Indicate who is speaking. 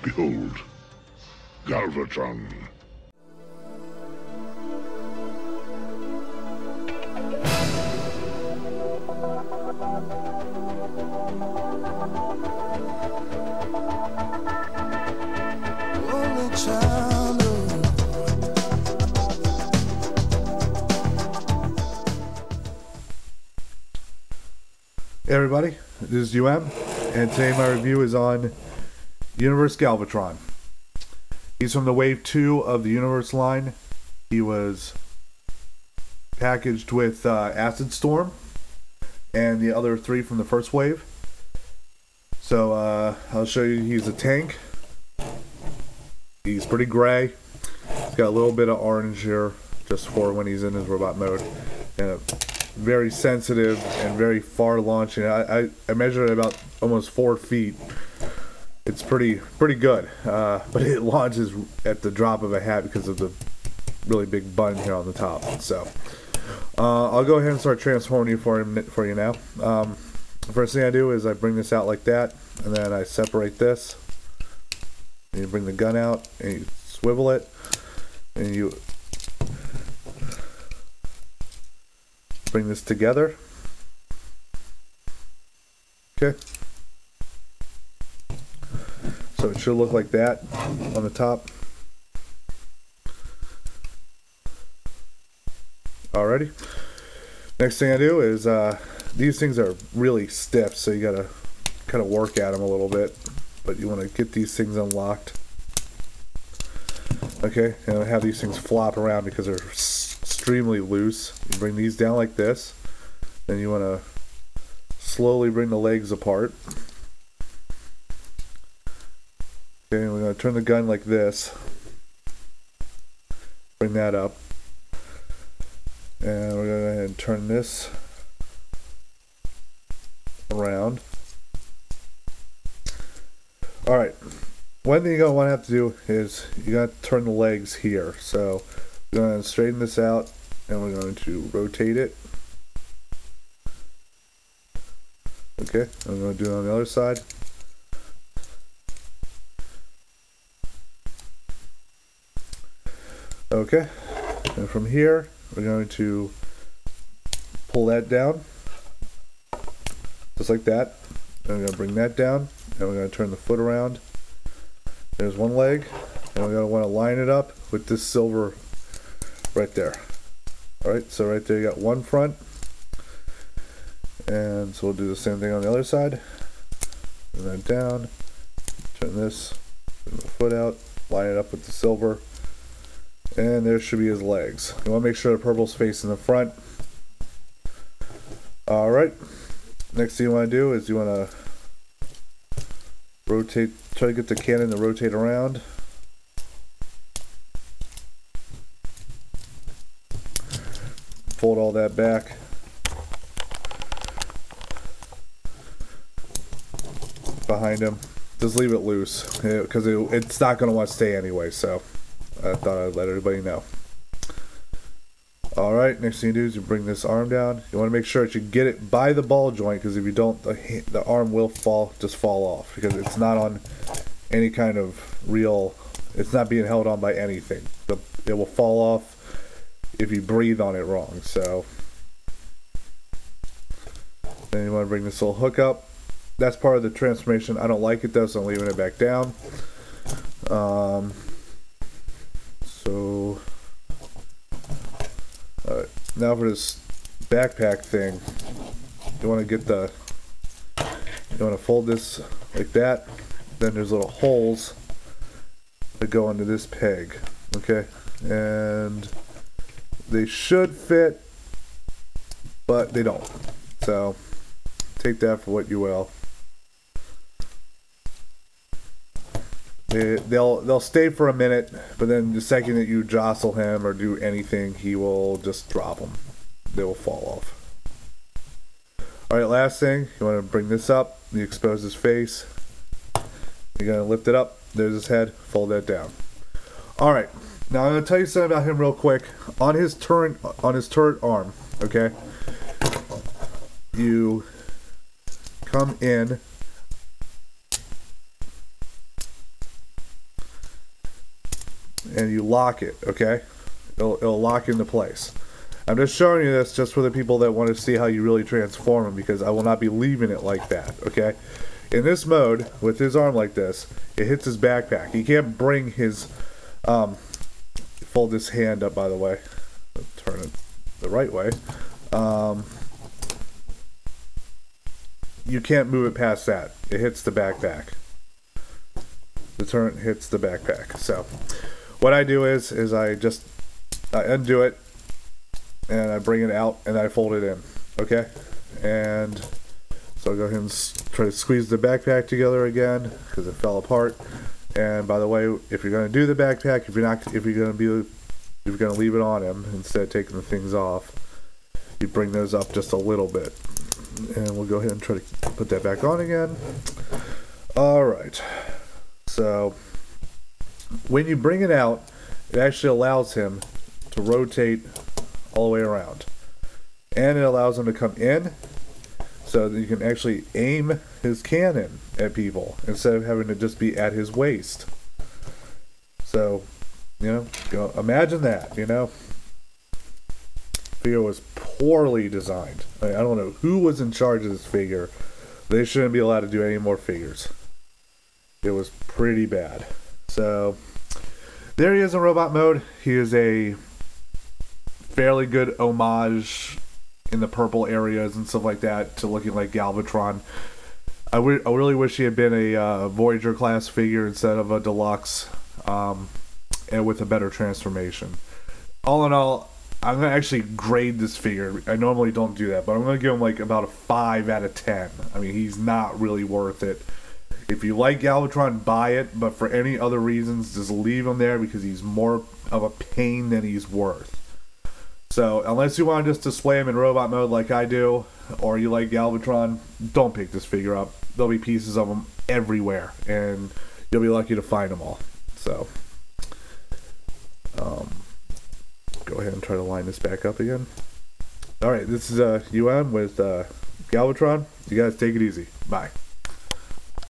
Speaker 1: Behold, Galvatron.
Speaker 2: Only child of
Speaker 3: Hey everybody, this is UM, and today my review is on Universe Galvatron. He's from the Wave 2 of the Universe line. He was packaged with Acid Storm and the other three from the first wave. So I'll show you, he's a tank. He's pretty gray. He's got a little bit of orange here just for when he's in his robot mode. And very sensitive and very far launching. I measured it about almost 4 feet. It's pretty good, but it launches at the drop of a hat because of the really big button here on the top. So I'll go ahead and start transforming you for you now. The first thing I do is I bring this out like that, and then I separate this. And you bring the gun out and you swivel it, and you bring this together. Okay. So it should look like that on the top. Alrighty. Next thing I do is these things are really stiff, so you gotta kind of work at them a little bit, but you want to get these things unlocked. Okay, and I have these things flop around because they're extremely loose. You bring these down like this, then you want to slowly bring the legs apart. Okay, we're going to turn the gun like this, bring that up, and we're going to go ahead and turn this around. Alright, one thing you're going to want to have to do is you got to turn the legs here. So we're going to straighten this out and we're going to rotate it. Okay, I'm going to do it on the other side. Okay, and from here we're going to pull that down just like that. And we're going to bring that down and we're going to turn the foot around. There's one leg, and we're going to want to line it up with this silver right there. Alright, so right there you got one front, and so we'll do the same thing on the other side. Bring that down, turn this, bring the foot out, line it up with the silver, and there should be his legs. You want to make sure the purple's facing the front. Alright, next thing you want to do is you want to rotate, try to get the cannon to rotate around. Fold all that back. Behind him. Just leave it loose, because it's not going to want to stay anyway, so I thought I'd let everybody know. Alright, next thing you do is you bring this arm down. You want to make sure that you get it by the ball joint, because if you don't, the arm will fall off, because it's not on any kind of real, it's not being held on by anything. It will fall off if you breathe on it wrong. So then you want to bring this little hook up. That's part of the transformation. I don't like it though, so I'm leaving it back down. Now for this backpack thing, you want to fold this like that. Then there's little holes that go into this peg. Okay, and they should fit, but they don't. So take that for what you will. They'll stay for a minute, but then the second that you jostle him or do anything, he will just drop them. They will fall off. Alright, last thing, you want to bring this up, you expose his face. You're going to lift it up, there's his head, fold that down. Alright, now I'm going to tell you something about him real quick. On his turret arm, okay, you come in and you lock it, okay? It'll lock into place. I'm just showing you this just for the people that want to see how you really transform him, because I will not be leaving it like that, okay? In this mode, with his arm like this, it hits his backpack. He can't bring his, fold this hand up, by the way. Turn it the right way. You can't move it past that. It hits the backpack. The turret hits the backpack. So, what I do is I undo it, and I bring it out, and I fold it in, okay? And so I'll go ahead and try to squeeze the backpack together again, because it fell apart. And by the way, if you're going to do the backpack, if you're going to leave it on him instead of taking the things off, you bring those up just a little bit. And we'll go ahead and try to put that back on again. Alright, so when you bring it out, it actually allows him to rotate all the way around, and it allows him to come in, so that you can actually aim his cannon at people instead of having to just be at his waist. So, imagine that, Figure was poorly designed. I don't know who was in charge of this figure. They shouldn't be allowed to do any more figures. It was pretty bad. So, there he is in robot mode. He is a fairly good homage in the purple areas and stuff like that to looking like Galvatron. I really wish he had been a Voyager class figure instead of a deluxe, and with a better transformation. All in all, I'm going to actually grade this figure. I normally don't do that, but I'm going to give him like about a 5 out of 10. I mean, he's not really worth it. If you like Galvatron, buy it, but for any other reasons, just leave him there, because he's more of a pain than he's worth. So, unless you want to just display him in robot mode like I do, or you like Galvatron, don't pick this figure up. There'll be pieces of him everywhere, and you'll be lucky to find them all. So, go ahead and try to line this back up again. Alright, this is UM with Galvatron. You guys take it easy. Bye.